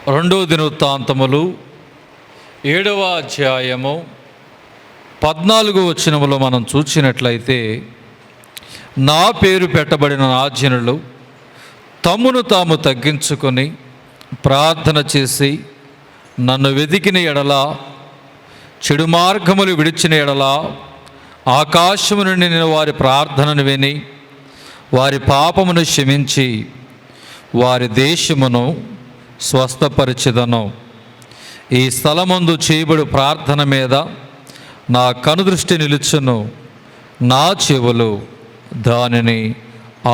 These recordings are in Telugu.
రెండో దినవృత్తాంతములు 7వ అధ్యాయము 14వ వచనములో మనం చూసినట్లయితే, నా పేరు పెట్టబడిన నా జనులు తమ్మును తాము తగ్గించుకొని ప్రార్థన చేసి నన్ను వెదికిన ఎడల, చెడు మార్గములు విడిచిన ఎడల, ఆకాశము నుండి నేను వారి ప్రార్థనను విని వారి పాపమును క్షమించి వారి దేశమును స్వస్థపరిచెదను. ఈ స్థలమందు చేయబడు ప్రార్థన మీద నా కనుదృష్టి నిలుచును, నా చెవులు దానిని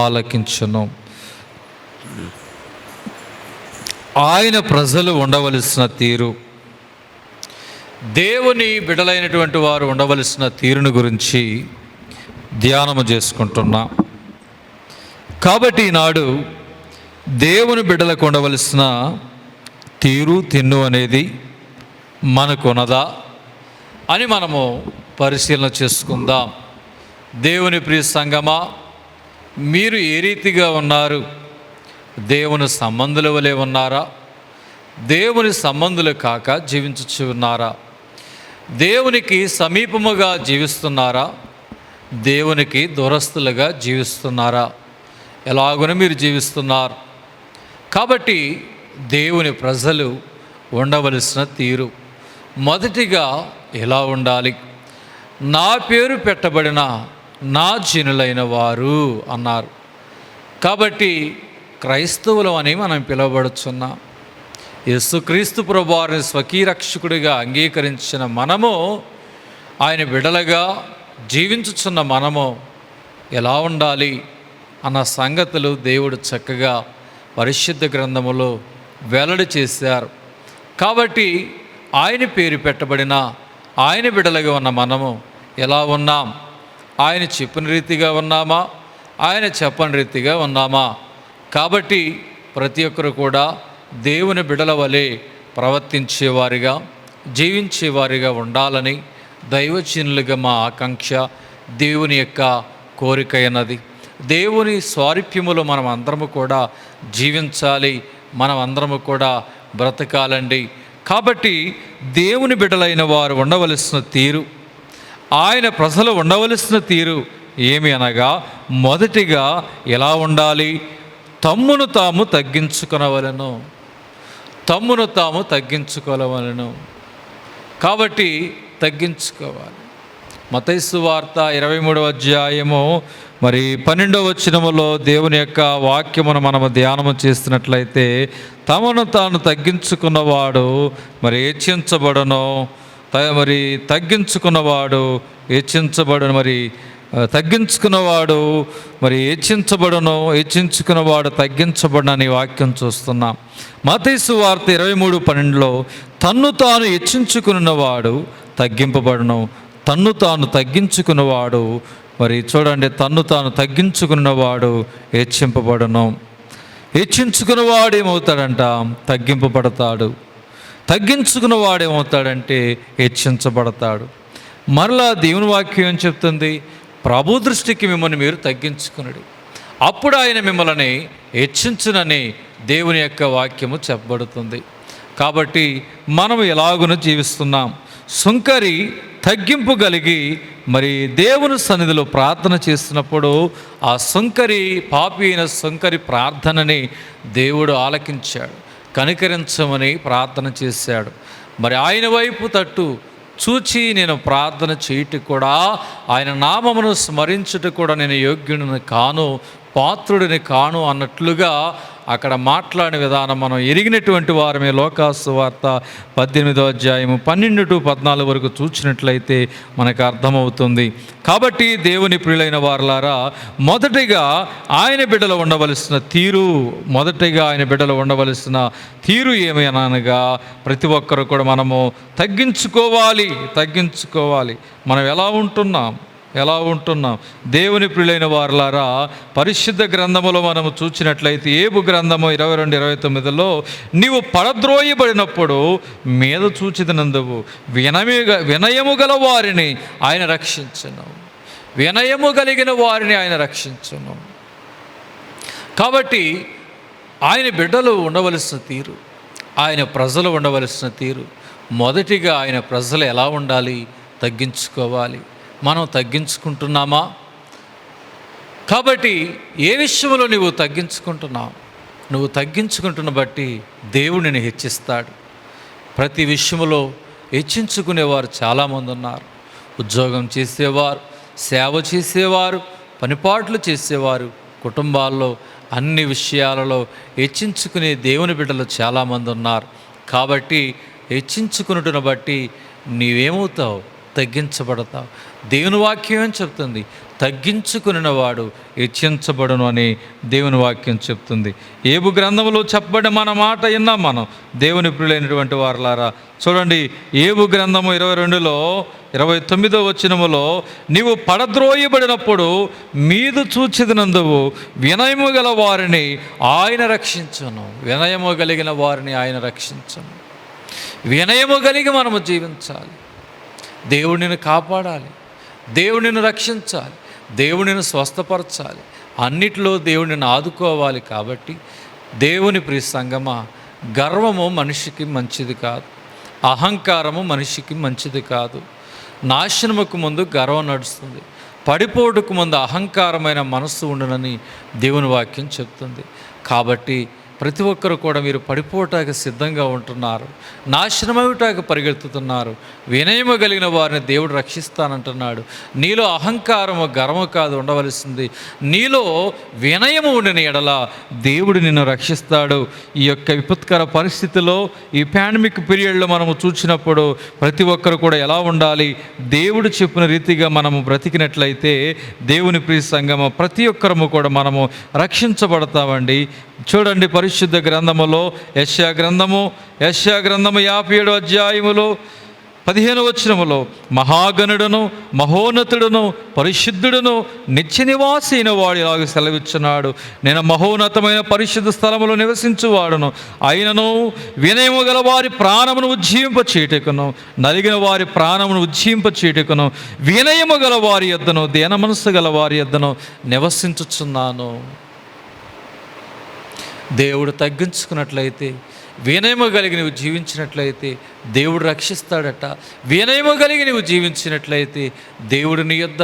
ఆలకించును. ఆయన ప్రజలు ఉండవలసిన తీరు, దేవుని బిడలైనటువంటి వారు ఉండవలసిన తీరుని గురించి ధ్యానము చేసుకుంటున్నా. కాబట్టి ఈనాడు దేవుని బిడ్డలకు ఉండవలసిన తీరు తిన్ను అనేది మనకున్నదా అని మనము పరిశీలన చేసుకుందాం. దేవుని ప్రియ సంగమా, మీరు ఏ రీతిగా ఉన్నారు? దేవుని సంబంధుల వలె ఉన్నారా? దేవుని సంబంధులు కాక జీవించుచు ఉన్నారా? దేవునికి సమీపముగా జీవిస్తున్నారా? దేవునికి దూరస్తులుగా జీవిస్తున్నారా? ఎలాగున మీరు జీవిస్తున్నారు? కాబట్టి దేవుని ప్రజలు ఉండవలసిన తీరు మొదటిగా ఎలా ఉండాలి? నా పేరు పెట్టబడిన నా జనులైన వారు అన్నారు. కాబట్టి క్రైస్తవులం అని మనం పిలువబడుచున్నాం. యేసుక్రీస్తు ప్రభువారిని స్వకీయ రక్షకుడిగా అంగీకరించిన మనము, ఆయన బిడ్డలుగా జీవించుచున్న మనము ఎలా ఉండాలి అన్న సంగతులు దేవుడు చక్కగా పరిశుద్ధ గ్రంథములో వెల్లడి చేశారు. కాబట్టి ఆయన పేరు పెట్టబడిన ఆయన బిడ్డలుగా ఉన్న మనము ఎలా ఉన్నాం? ఆయన చెప్పిన రీతిగా ఉన్నామా? ఆయన చెప్పని రీతిగా ఉన్నామా? కాబట్టి ప్రతి ఒక్కరు కూడా దేవుని బిడ్డల వలె ప్రవర్తించేవారిగా, జీవించేవారిగా ఉండాలని దైవజనులుగా మా ఆకాంక్ష, దేవుని యొక్క కోరిక అయినది. దేవుని స్వారూప్యములో మనం అందరము కూడా జీవించాలి, మనం అందరము కూడా బ్రతకాలండి. కాబట్టి దేవుని బిడ్డలైన వారు ఉండవలసిన తీరు, ఆయన ప్రజలు ఉండవలసిన తీరు ఏమి అనగా, మొదటిగా ఎలా ఉండాలి? తమ్మును తాము తగ్గించుకొనవలెను. తమ్మును తాము తగ్గించుకోవలెను. కాబట్టి తగ్గించుకోవాలి. మత్తయి సువార్త 23వ అధ్యాయము 12వ వచనములో దేవుని యొక్క వాక్యమును మనము ధ్యానము చేస్తున్నట్లయితే, తమను తాను తగ్గించుకున్నవాడు హెచ్చించబడును, తగ్గించుకున్నవాడు హెచ్చించబడును, తగ్గించుకున్నవాడు హెచ్చించబడును, హెచ్చించుకున్నవాడు తగ్గించబడును అని వాక్యం చూస్తున్నాం. మత్తయి సువార్త 23:12లో తన్ను తాను హెచ్చించుకున్నవాడు తగ్గింపబడును, తన్ను తాను తగ్గించుకున్నవాడు చూడండి, తన్ను తాను తగ్గించుకున్నవాడు హెచ్చింపబడును. హెచ్చించుకున్నవాడు ఏమవుతాడంట? తగ్గింపబడతాడు. తగ్గించుకున్నవాడు ఏమవుతాడంటే హెచ్చించబడతాడు. మరలా దేవుని వాక్యం ఏం చెప్తుంది? ప్రభు దృష్టికి మిమ్మల్ని మీరు తగ్గించుకున్నాడు, అప్పుడు ఆయన మిమ్మల్ని హెచ్చించునని దేవుని యొక్క వాక్యము చెప్పబడుతుంది. కాబట్టి మనం ఎలాగున జీవిస్తున్నాం? సుంకరి తగ్గింపు కలిగి దేవుని సన్నిధిలో ప్రార్థన చేస్తున్నప్పుడు ఆ సుంకరి, పాపి అయిన సుంకరి ప్రార్థనని దేవుడు ఆలకించాడు, కనికరించమని ప్రార్థన చేశాడు. ఆయన వైపు తట్టు చూచి నేను ప్రార్థన చేయుటకు కూడా, ఆయన నామమును స్మరించుటకు కూడా నేను యోగ్యుడిని కాను, పాత్రుడిని కాను అన్నట్లుగా అక్కడ మాట్లాడిన విధానం మనం ఎరిగినటువంటి వారమే. లోకాసు సువార్త 18వ అధ్యాయము 12-14 వరకు చూసినట్లయితే మనకు అర్థమవుతుంది. కాబట్టి దేవుని ప్రియులైన వారలారా, మొదటిగా ఆయన బిడ్డలు ఉండవలసిన తీరు, ఏమి అనగా ప్రతి ఒక్కరు కూడా మనము తగ్గించుకోవాలి. మనం ఎలా ఉంటున్నాం? దేవుని ప్రియులైన వారలారా, పరిశుద్ధ గ్రంథములో మనము చూసినట్లయితే ఏబు గ్రంథము 22:29లో నీవు పడద్రోయబడినప్పుడు మీద చూచినందువు, వినయము గల వారిని ఆయన రక్షించును, వినయము కలిగిన వారిని ఆయన రక్షించును. కాబట్టి ఆయన బిడ్డలు ఉండవలసిన తీరు, ఆయన ప్రజలు ఉండవలసిన తీరు. మొదటిగా ఆయన ప్రజలు ఎలా ఉండాలి? తగ్గించుకోవాలి. మనం తగ్గించుకుంటున్నామా? కాబట్టి ఏ విషయంలో నువ్వు తగ్గించుకుంటున్నావు? నువ్వు తగ్గించుకుంటున్న బట్టి దేవుడు నిన్ను హెచ్చిస్తాడు. ప్రతి విషయంలో హెచ్చించుకునేవారు చాలామంది ఉన్నారు. ఉద్యోగం చేసేవారు, సేవ చేసేవారు, పనిపాట్లు చేసేవారు, కుటుంబాల్లో అన్ని విషయాలలో హెచ్చించుకునే దేవుని బిడ్డలు చాలామంది ఉన్నారు. కాబట్టి హెచ్చించుకున్నట్టును బట్టి నీవేమవుతావు? తగ్గించబడతావు. దేవుని వాక్యం ఏం చెప్తుంది? తగ్గించుకున్న వాడు హెచ్చించబడును అని దేవుని వాక్యం చెప్తుంది. ఏబు గ్రంథంలో చెప్పబడిన మన మాట విన్నాం మనం. దేవుని ప్రియులైనటువంటి వారలారా చూడండి, ఏబు గ్రంథము 22లో 29వ వచనములో, నీవు పడద్రోయబడినప్పుడు మీదు చూచినందువు వినయము గల వారిని ఆయన రక్షించును. వినయము కలిగిన వారిని ఆయన రక్షించును. వినయము కలిగి మనము జీవించాలి. దేవుడిని కాపాడాలి, దేవుడిని రక్షించాలి, దేవుడిని స్వస్థపరచాలి, అన్నిటిలో దేవుడిని ఆదుకోవాలి. కాబట్టి దేవుని ప్రియ సంగమా, గర్వము మనిషికి మంచిది కాదు, అహంకారము మనిషికి మంచిది కాదు. నాశనముకు ముందు గర్వం నడుస్తుంది, పడిపోటుకు ముందు అహంకారమైన మనస్సు ఉండునని దేవుని వాక్యం చెప్తుంది. కాబట్టి ప్రతి ఒక్కరు కూడా మీరు పడిపోవటానికి సిద్ధంగా ఉంటున్నారు, నాశనమవుటానికి పరిగెత్తుతున్నారు. వినయము కలిగిన వారిని దేవుడు రక్షిస్తానంటున్నాడు. నీలో అహంకారము గర్వము కాదు ఉండవలసింది, నీలో వినయము ఉండిన ఎడల దేవుడు నిన్ను రక్షిస్తాడు. ఈ యొక్క విపత్కర పరిస్థితిలో, ఈ పాండమిక్ పీరియడ్లో మనము చూసినప్పుడు ప్రతి ఒక్కరు కూడా ఎలా ఉండాలి? దేవుడు చెప్పిన రీతిగా మనము బ్రతికినట్లయితే దేవుని ప్రియ సంగమ ప్రతి ఒక్కరము కూడా మనము రక్షించబడతామండి. చూడండి, పరిశుద్ధ గ్రంథములో యెషయా గ్రంథము 57వ అధ్యాయములో 15వ వచనములో, మహాగణుడును మహోన్నతుడును పరిశుద్ధుడును నిత్య నివాసి అయిన వాడు ఇలాగ సెలవిచ్చున్నాడు, నేను మహోన్నతమైన పరిశుద్ధ స్థలములో నివసించువాడును, అయినను వినయము గల వారి ప్రాణమును ఉజ్జీవింప చేయటకును, నలిగిన వారి ప్రాణమును ఉజ్జీవింప చేయటకును, వినయము గల వారి యొద్దను దీన మనస్సు గల వారి యొద్దను నివసించుచున్నాను. దేవుడు తగ్గించుకున్నట్లయితే, వినయము కలిగి నువ్వు జీవించినట్లయితే దేవుడు రక్షిస్తాడట. వినయము కలిగి నువ్వు జీవించినట్లయితే దేవుడు నీ యొద్ద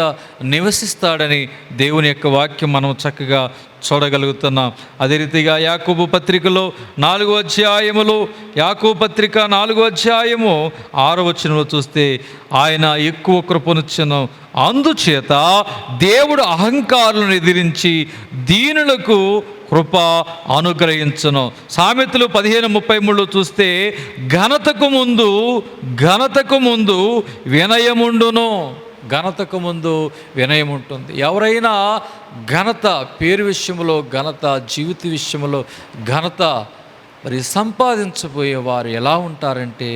నివసిస్తాడని దేవుని యొక్క వాక్యం మనం చక్కగా చూడగలుగుతున్నాం. అదే రీతిగా యాకోబు పత్రికలో 4వ అధ్యాయములో, యాకోబు పత్రిక 4వ అధ్యాయము 6వ వచనంలో చూస్తే, ఆయన ఎక్కువ కృపనిచ్చును, అందుచేత దేవుడు అహంకారులను ఎదిరించి దీనులకు కృప అనుగ్రహించును. సామెతలు 15:33 చూస్తే, ఘనతకు ముందు వినయముండును. ఘనతకు ముందు వినయం ఉంటుంది. ఎవరైనా ఘనత, పేరు విషయంలో ఘనత, జీవిత విషయంలో ఘనత మరి సంపాదించబోయే వారు ఎలా ఉంటారంటే,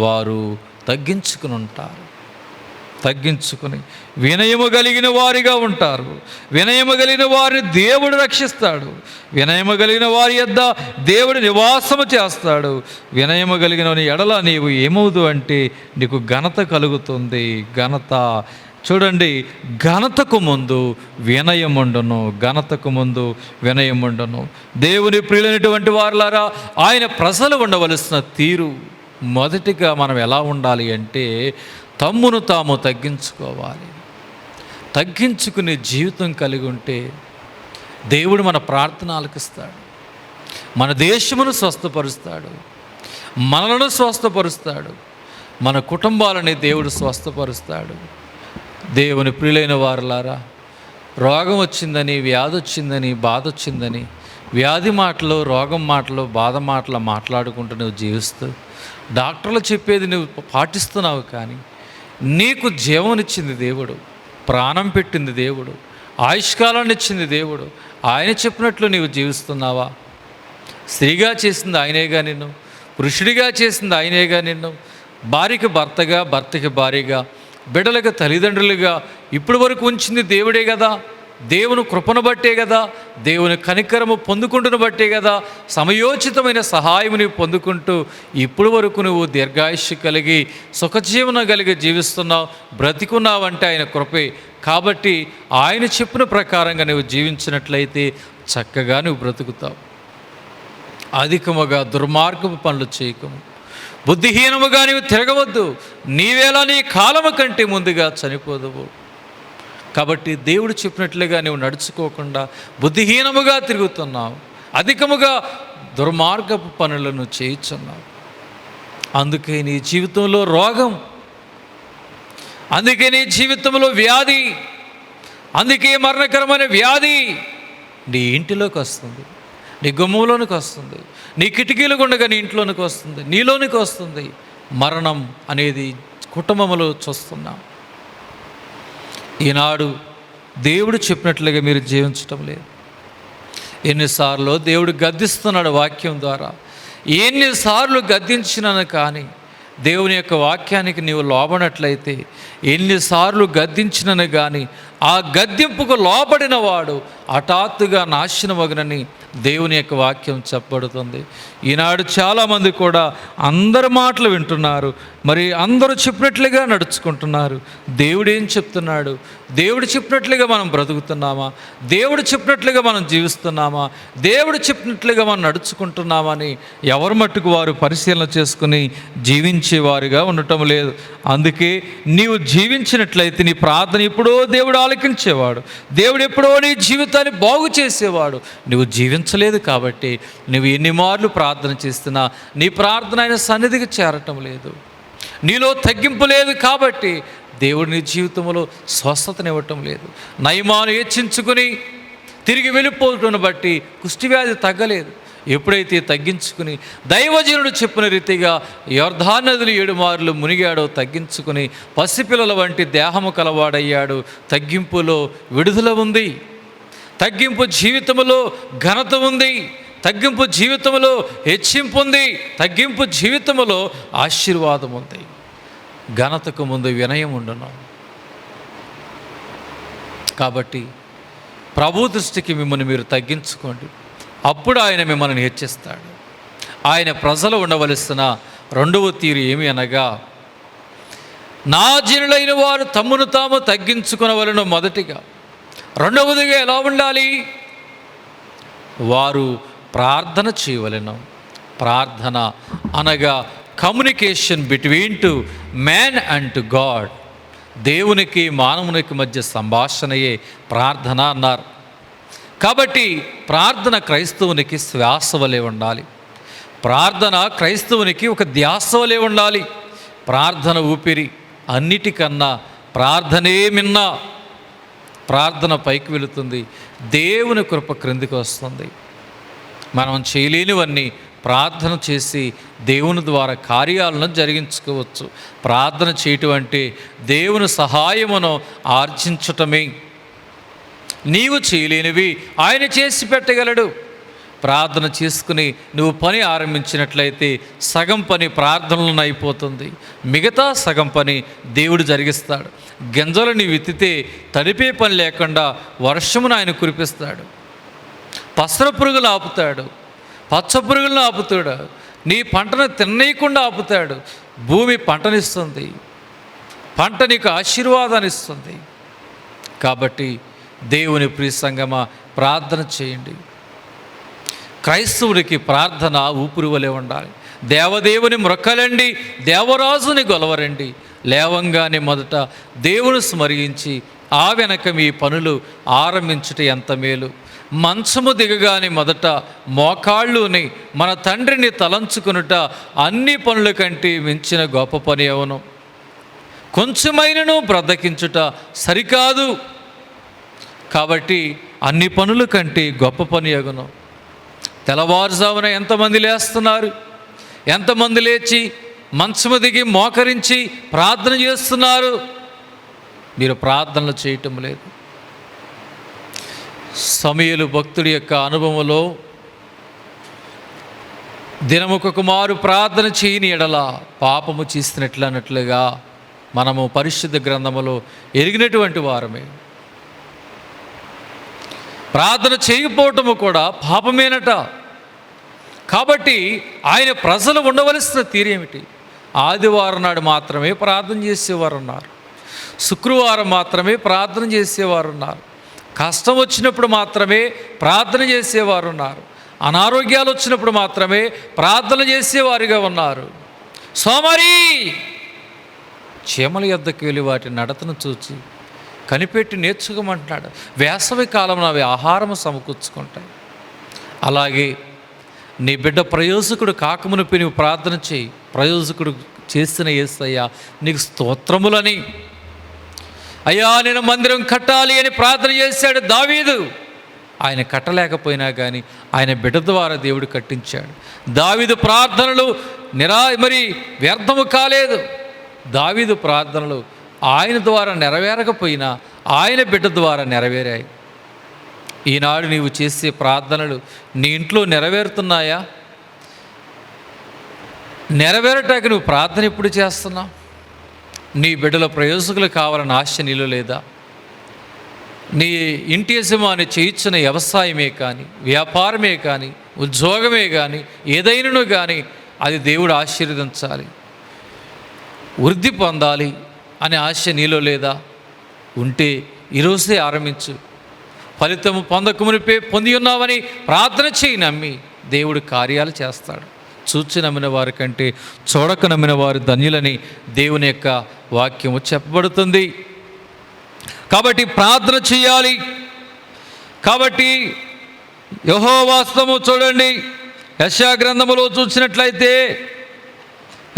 వారు తగ్గించుకుని ఉంటారు. తగ్గించుకుని వినయము కలిగిన వారిగా ఉంటారు. వినయము కలిగిన వారిని దేవుడు రక్షిస్తాడు. వినయము కలిగిన వారి యొద్ద దేవుడు నివాసము చేస్తాడు. వినయము కలిగిన ఎడల నీవు ఏమవుదు అంటే నీకు ఘనత కలుగుతుంది. ఘనత చూడండి, ఘనతకు ముందు వినయముండును. ఘనతకు ముందు వినయముండును. దేవుని ప్రియులైనటువంటి వారులారా, ఆయన ప్రజలు ఉండవలసిన తీరు మొదటిగా మనం ఎలా ఉండాలి అంటే, తమ్మును తాము తగ్గించుకోవాలి. తగ్గించుకునే జీవితం కలిగి ఉంటే దేవుడు మన ప్రార్థన ఆలకిస్తాడు, మన దేశమును స్వస్థపరుస్తాడు, మనలను స్వస్థపరుస్తాడు, మన కుటుంబాలని దేవుడు స్వస్థపరుస్తాడు. దేవుని ప్రియులైన వారులారా, రోగం వచ్చిందని, వ్యాధి వచ్చిందని, బాధ వచ్చిందని వ్యాధి మాటలు, రోగం మాటలు, బాధ మాటలు మాట్లాడుకుంటూ నువ్వు జీవిస్తూ డాక్టర్లు చెప్పేది నువ్వు పాటిస్తున్నావు. కానీ నీకు జీవనిచ్చింది దేవుడు, ప్రాణం పెట్టింది దేవుడు, ఆయుష్కాలాన్ని ఇచ్చింది దేవుడు. ఆయన చెప్పినట్లు నీవు జీవిస్తున్నావా? స్త్రీగా చేసింది ఆయనేగా నిన్ను, పురుషుడిగా చేసింది ఆయనేగా నిన్ను, భార్యకి భర్తగా, భర్తకి భార్యగా, బిడ్డలకు తల్లిదండ్రులుగా ఇప్పటి వరకు ఉంచింది దేవుడే కదా. దేవుని కృపను బట్టే కదా, దేవుని కనికరము పొందుకుంటున్న బట్టే కదా, సమయోచితమైన సహాయం నీవు పొందుకుంటూ ఇప్పుడు వరకు నువ్వు దీర్ఘాయుష్య కలిగి సుఖజీవనం కలిగి జీవిస్తున్నావు, బ్రతికున్నావంటే ఆయన కృపే. కాబట్టి ఆయన చెప్పిన ప్రకారంగా నువ్వు జీవించినట్లయితే చక్కగా నువ్వు బ్రతుకుతావు. అధికముగా దుర్మార్గపు పనులు చేయకము, బుద్ధిహీనముగా నీవు తిరగవద్దు, నీవేళ నీ కాలము కంటే ముందుగా చనిపోదువు. కాబట్టి దేవుడు చెప్పినట్లుగా నువ్వు నడుచుకోకుండా బుద్ధిహీనముగా తిరుగుతున్నావు, అధికముగా దుర్మార్గపు పనులను చేయుచున్నావు. అందుకే నీ జీవితంలో రోగం, అందుకే నీ జీవితంలో వ్యాధి, అందుకే మరణకరమైన వ్యాధి నీ ఇంటిలోకి వస్తుంది, నీ గుమ్మంలోనికి వస్తుంది, నీ కిటికీలు గుండగా నీ ఇంట్లోనికి వస్తుంది, నీలోనికి వస్తుంది. మరణం అనేది కుటుంబంలో చూస్తున్నాం. ఈనాడు దేవుడు చెప్పినట్లుగా మీరు జీవించటం లేదు. ఎన్నిసార్లు దేవుడు గద్దిస్తున్నాడు వాక్యం ద్వారా, ఎన్నిసార్లు గద్దించినాను కానీ దేవుని యొక్క వాక్యానికి నీవు లోబడినట్లయితే, ఎన్నిసార్లు గద్దించినను కానీ ఆ గద్దింపుకు లోబడిన వాడు హఠాత్తుగా నాశనమగునని దేవుని యొక్క వాక్యం చెప్పబడుతుంది. ఈనాడు చాలామంది కూడా అందరి మాటలు వింటున్నారు, మరి అందరూ చెప్పినట్లుగా నడుచుకుంటున్నారు. దేవుడు ఏం చెప్తున్నాడు? దేవుడు చెప్పినట్లుగా మనం బ్రతుకుతున్నామా? దేవుడు చెప్పినట్లుగా మనం జీవిస్తున్నామా? దేవుడు చెప్పినట్లుగా మనం నడుచుకుంటున్నామని ఎవరి మట్టుకు వారు పరిశీలన చేసుకుని జీవించేవారుగా ఉండటం లేదు. అందుకే నీవు జీవించినట్లయితే నీ ప్రార్థన ఎప్పుడో దేవుడు ఆలకించేవాడు, దేవుడు ఎప్పుడో నీ జీవితాన్ని బాగు చేసేవాడు. నువ్వు జీవించలేదు కాబట్టి నువ్వు ఎన్ని మార్లు ప్రార్థన చేస్తున్నా నీ ప్రార్థన ఆయన సన్నిధికి చేరటం లేదు. నీలో తగ్గింపు లేదు కాబట్టి దేవుడు నీ జీవితంలో స్వస్థతనివ్వటం లేదు. నయమాను హెచ్చించుకుని తిరిగి వెళ్ళిపోవటం బట్టి కుష్ఠవ్యాధి తగ్గలేదు. ఎప్పుడైతే తగ్గించుకుని దైవజనుడు చెప్పిన రీతిగా యొర్దాను నదిలో 7 మార్లు మునిగాడో, తగ్గించుకుని పసిపిల్లల వంటి దేహము కలవాడయ్యాడు. తగ్గింపులో విడుదల ఉంది, తగ్గింపు జీవితంలో ఘనత ఉంది, తగ్గింపు జీవితంలో హెచ్చింపు ఉంది, తగ్గింపు జీవితంలో ఆశీర్వాదం ఉంది. ఘనతకు ముందు వినయం ఉండును. కాబట్టి ప్రభు దృష్టికి మిమ్మల్ని మీరు తగ్గించుకోండి, అప్పుడు ఆయన మిమ్మల్ని హెచ్చిస్తాడు. ఆయన ప్రజలు ఉండవలసిన రెండవ తీరు ఏమి అనగా, నా జనులైన వారు తమ్మును తాము తగ్గించుకునవలెను మొదటిగా. రెండవదిగా ఎలా ఉండాలి? వారు ప్రార్థన చేయవలెను. ప్రార్థన అనగా communication between to man and to God. దేవునికి మానవునికి మధ్య సంభాషణయే ప్రార్థన అన్నారు. కాబట్టి ప్రార్థన క్రైస్తవునికి శ్వాస వలె ఉండాలి. ప్రార్థన క్రైస్తవునికి ఒక ధ్యాస వలె ఉండాలి. ప్రార్థన ఊపిరి. అన్నిటికన్నా ప్రార్థనే మిన్నా. ప్రార్థన పైకి వెళుతుంది, దేవుని కృప క్రిందికి వస్తుంది. మనం చేయలేనివన్నీ ప్రార్థన చేసి దేవుని ద్వారా కార్యాలను జరిగించుకోవచ్చు. ప్రార్థన చేయటం అంటే దేవుని సహాయమును ఆర్జించటమే. నీవు చేయలేనివి ఆయన చేసి పెట్టగలడు. ప్రార్థన చేసుకుని నువ్వు పని ఆరంభించినట్లయితే సగం పని ప్రార్థనలను అయిపోతుంది, మిగతా సగం పని దేవుడు జరిగిస్తాడు. గింజలని విత్తితే తడిపే పని లేకుండా వర్షమును ఆయన కురిపిస్తాడు. పసర పురుగులు ఆపుతాడు, పచ్చ పురుగులను ఆపుతాడు, నీ పంటను తినేయకుండా ఆపుతాడు. భూమి పంటనిస్తుంది, పంట నీకు ఆశీర్వాదాన్ని ఇస్తుంది. కాబట్టి దేవుని ప్రియ సంగమా, ప్రార్థన చేయండి. క్రైస్తవుడికి ప్రార్థన ఊపిరి వలె ఉండాలి. దేవదేవుని మ్రొక్కలండి, దేవరాజుని గొలవరండి. లేవంగానే మొదట దేవుని స్మరించి ఆ వెనక మీ పనులు ఆరంభించుట ఎంత మేలు. మంచము దిగగానే మొదట మోకాళ్ళుని మన తండ్రిని తలంచుకునుట అన్ని పనుల కంటే మించిన గొప్ప పని అవును. కొంచెమైనను బ్రద్దకించుట సరికాదు. కాబట్టి అన్ని పనుల కంటే గొప్ప పని అగును. తెల్లవారుజామున ఎంతమంది లేస్తున్నారు? ఎంతమంది లేచి మంచము దిగి మోకరించి ప్రార్థన చేస్తున్నారు? మీరు ప్రార్థనలు చేయటం లేదు. సమూయేలు భక్తుడి యొక్క అనుభవంలో దినముకొక మారు ప్రార్థన చేయని ఎడల పాపము చేసినట్లు అన్నట్లుగా మనము పరిశుద్ధ గ్రంథములో ఎరిగినటువంటి వారమే. ప్రార్థన చేయకపోవటము కూడా పాపమేనట. కాబట్టి ఆయన ప్రజలు ఉండవలసిన తీరేమిటి? ఆదివారం నాడు మాత్రమే ప్రార్థన చేసేవారు ఉన్నారు, శుక్రవారం మాత్రమే ప్రార్థన చేసేవారు ఉన్నారు, కష్టం వచ్చినప్పుడు మాత్రమే ప్రార్థన చేసేవారు ఉన్నారు, అనారోగ్యాలు వచ్చినప్పుడు మాత్రమే ప్రార్థన చేసేవారిగా ఉన్నారు. సోమరి చీమల యొద్దకు వెళ్ళి వాటి నడతను చూచి కనిపెట్టి నేర్చుకోమంటున్నాడు. వేసవి కాలంలో అవి ఆహారము సమకూర్చుకుంటాయి. అలాగే నీ బిడ్డ ప్రయోజకుడు కాకమునిపై నువ్వు ప్రార్థన చేయి. ప్రయోజకుడు చేసిన యేసయ్యా నీకు స్తోత్రములని. అయ్యా నేను మందిరం కట్టాలి అని ప్రార్థన చేశాడు దావీదు. ఆయన కట్టలేకపోయినా కానీ ఆయన బిడ్డ ద్వారా దేవుడు కట్టించాడు. దావీదు ప్రార్థనలు మరి వ్యర్థము కాలేదు. దావీదు ప్రార్థనలు ఆయన ద్వారా నెరవేరకపోయినా ఆయన బిడ్డ ద్వారా నెరవేరాయి. ఈనాడు నీవు చేసే ప్రార్థనలు నీ ఇంట్లో నెరవేరుతున్నాయా? నెరవేరటానికి నువ్వు ప్రార్థన ఎప్పుడు చేస్తున్నావు? నీ బిడ్డల ప్రయోజకులు కావాలని ఆశ నీలో లేదా? నీ ఇంటి యజమాని చేయించిన వ్యవసాయమే కానీ, వ్యాపారమే కానీ, ఉద్యోగమే కానీ, ఏదైనాను కానీ అది దేవుడు ఆశీర్వదించాలి, వృద్ధి పొందాలి అనే ఆశ నీలో లేదా? ఉంటే ఈరోజే ఆరంభించు. ఫలితము పొందకమునిపే పొంది ఉన్నావని ప్రార్థన చేయి. నమ్మి దేవుడు కార్యాలు చేస్తాడు. చూచి నమ్మిన వారి కంటే చూడక నమ్మిన వారు ధన్యులని దేవుని యొక్క వాక్యము చెప్పబడుతుంది. కాబట్టి ప్రార్థన చేయాలి. కాబట్టి యెహోవా హస్తము చూడండి. యెషయా గ్రంథములో చూసినట్లయితే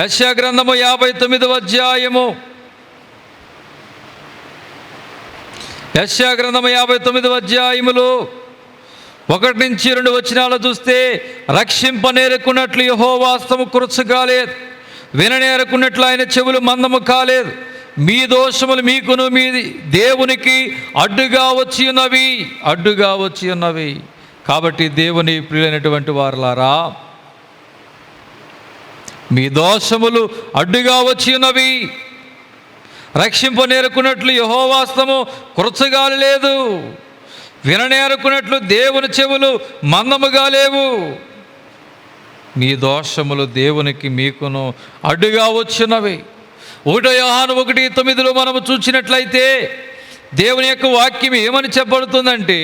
యెషయా గ్రంథము 59వ అధ్యాయము, యెషయా గ్రంథము 59వ అధ్యాయములో 1 నుంచి 2 వచనాలు చూస్తే, రక్షింపనేరుకున్నట్లు యెహోవా హస్తము కురుచు కాలేదు, విననేరుకున్నట్లు ఆయన చెవులు మందము కాలేదు. మీ దోషములు మీకును మీ దేవునికి అడ్డుగా వచ్చి ఉన్నవి. కాబట్టి దేవుని ప్రియులైనటువంటి వారులారా, మీ దోషములు అడ్డుగా వచ్చి ఉన్నవి. రక్షింపనేరుకున్నట్లు యెహోవా హస్తము కురచగాలి లేదు, విననేరుకున్నట్లు దేవుని చెవులు మందముగా లేవు. మీ దోషములు దేవునికి మీకును అడ్డుగా వచ్చినవి. 1 యోహాను 1:9 మనము చూసినట్లయితే దేవుని యొక్క వాక్యం ఏమని చెప్పబడుతుందంటే,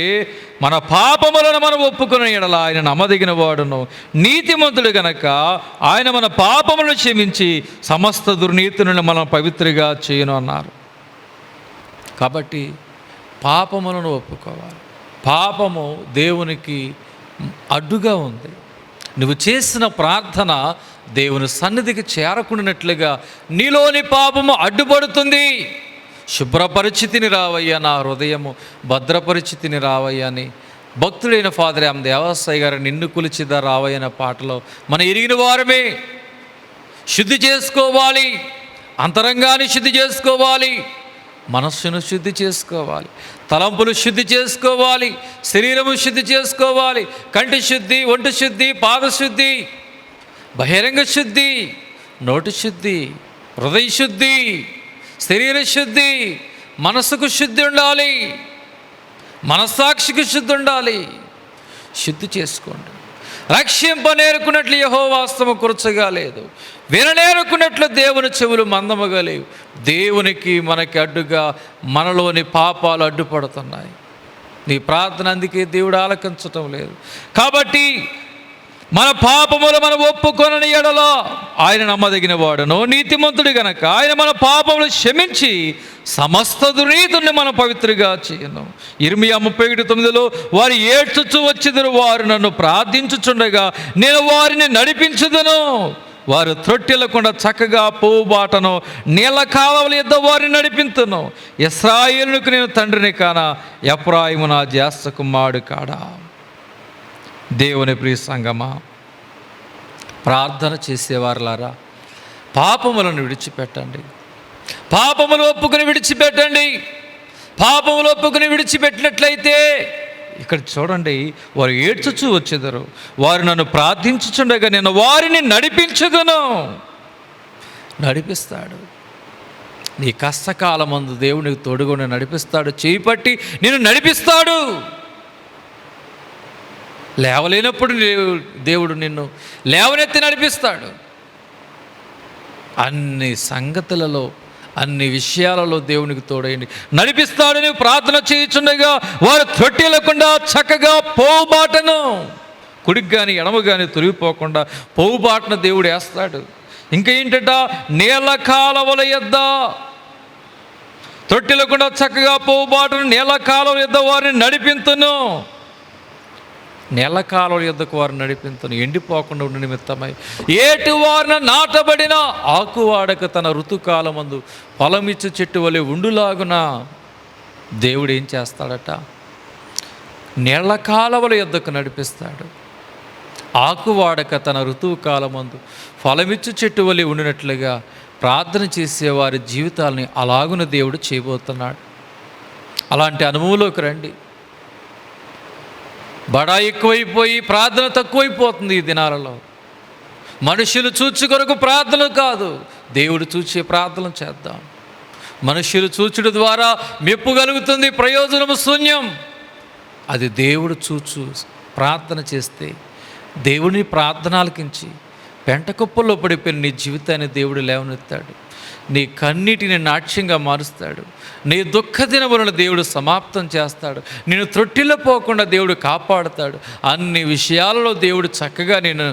మన పాపములను మనం ఒప్పుకున్న యెడల ఆయన నమ్మదగిన వాడును నీతిమంతుడు గనక ఆయన మన పాపములను క్షమించి సమస్త దుర్నీతి నుండి మనం పవిత్రగా చేయను అన్నారు. కాబట్టి పాపములను ఒప్పుకోవాలి. పాపము దేవునికి అడ్డుగా ఉంది. నువ్వు చేసిన ప్రార్థన దేవుని సన్నిధికి చేరకుండానట్లుగా నీలోని పాపము అడ్డుపడుతుంది. శుభ్రపరిచితిని రావయ్యా, నా హృదయము భద్రపరిచితిని రావయ్యా అని భక్తుడైన ఫాదర్ ఎం దేవాసాయి గారు నిన్ను కొలిచిదా రావయ్యన పాటలో మన ఎరిగిన వారమే. శుద్ధి చేసుకోవాలి, అంతరంగాన్ని శుద్ధి చేసుకోవాలి, మనస్సును శుద్ధి చేసుకోవాలి, తలంపులు శుద్ధి చేసుకోవాలి, శరీరము శుద్ధి చేసుకోవాలి, కంటి శుద్ధి, ఒంటి శుద్ధి, పాదశుద్ధి, బహిరంగ శుద్ధి, నోటి శుద్ధి, హృదయ శుద్ధి, శరీర శుద్ధి, మనసుకు శుద్ధి ఉండాలి, మనస్సాక్షికి శుద్ధి ఉండాలి. శుద్ధి చేసుకోండి. రక్షింపనేరుకున్నట్లు యెహోవా హస్తము కురచగా లేదు, విననేరుకున్నట్లు దేవుని చెవులు మందముగా లేవు. దేవునికి మనకి అడ్డుగా మనలోని పాపాలు అడ్డుపడుతున్నాయి. నీ ప్రార్థన అందుకే దేవుడు ఆలకించటం లేదు. కాబట్టి మన పాపములు మనం ఒప్పుకొనని యెడల ఆయన నమ్మదగిన వాడును నీతిమంతుడు గనక ఆయన మన పాపములు క్షమించి సమస్త దుర్నీతుల్ని మనం పవిత్రగా చేయను. ఇర్మియా 31:9 వారు ఏడ్చుచు వచ్చెదరు, వారు నన్ను ప్రార్థించుచుండగా నేను వారిని నడిపించుదును. వారు త్రొట్టెలకుండా చక్కగా పోవు బాటను నీళ్ళ కాలవల యొద్ద వారిని నడిపించును. ఇశ్రాయేలుకు నేను తండ్రిని కానా, ఎఫ్రాయిము నా జ్యేష్ఠ కుమారుడు కాడా. దేవుని ప్రియ సంగమా, ప్రార్థన చేసేవారులారా, పాపములను విడిచిపెట్టండి. పాపములు ఒప్పుకుని విడిచిపెట్టండి. పాపములు ఒప్పుకుని విడిచిపెట్టినట్లయితే ఇక్కడ చూడండి, వారు ఏడ్చుచూ వచ్చేదరు, వారు నన్ను ప్రార్థించుచుండగా నేను వారిని నడిపించుదును. నడిపిస్తాడు. నీ కష్టకాలమందు దేవునికి తోడుగా నడిపిస్తాడు. చేయి పట్టి నేను నడిపిస్తాడు. లేవలేనప్పుడు దేవుడు నిన్ను లేవనెత్తి నడిపిస్తాడు. అన్ని సంగతులలో, అన్ని విషయాలలో దేవునికి తోడైంది నడిపిస్తాడు. నువ్వు ప్రార్థన చేయుచుండగా వారు త్రొట్టెలకుండా చక్కగా పోబాటను కుడికి కానీ ఎడమ కానీ తొలగిపోకుండా పోవుబాటున దేవుడు వేస్తాడు. ఇంకా ఏంటంట, నీళ్ళ కాలవల యొద్ద తొట్టిలకుండా చక్కగా పోవుబాటును నీళ్ళ కాలువల యొద్ద వారిని నడిపింతును. నీళ్ళ కాలువల యొద్దకు వారిని నడిపింతును. ఎండిపోకుండా ఉండి నిమిత్తమై ఏటి వారిన నాటబడిన ఆకువాడక తన ఋతుకాలమందు ఫలమిచ్చు చెట్టు వలె ఉండులాగున దేవుడు ఏం చేస్తాడట, నీళ్ళ కాలువల యొద్దకు నడిపిస్తాడు. ఆకువాడక తన ఋతువు కాలమందు ఫలమిచ్చు చెట్టు వలె ఉండినట్లుగా ప్రార్థన చేసేవారి జీవితాలని అలాగున దేవుడు చేయబోతున్నాడు. అలాంటి అనుభవంలోకి రండి. బడా ఎక్కువైపోయి ప్రార్థన తక్కువైపోతుంది ఈ దినాలలో. మనుషులు చూచి కొరకు ప్రార్థన కాదు, దేవుడు చూచే ప్రార్థన చేద్దాం. మనుషులు చూచుడు ద్వారా మెప్పు కలుగుతుంది, ప్రయోజనము శూన్యం. అది దేవుడు చూచు ప్రార్థన చేస్తే దేవుని ప్రార్థన ఆలకించి పెంట కుప్పల్లో పడిపోయిన నీ జీవితాన్ని దేవుడు లేవనెత్తాడు. నీ కన్నీటిని నాట్యంగా మారుస్తాడు. నీ దుఃఖ దినములను దేవుడు సమాప్తం చేస్తాడు. నేను త్రొట్టిలో పోకుండా దేవుడు కాపాడుతాడు. అన్ని విషయాలలో దేవుడు చక్కగా నేను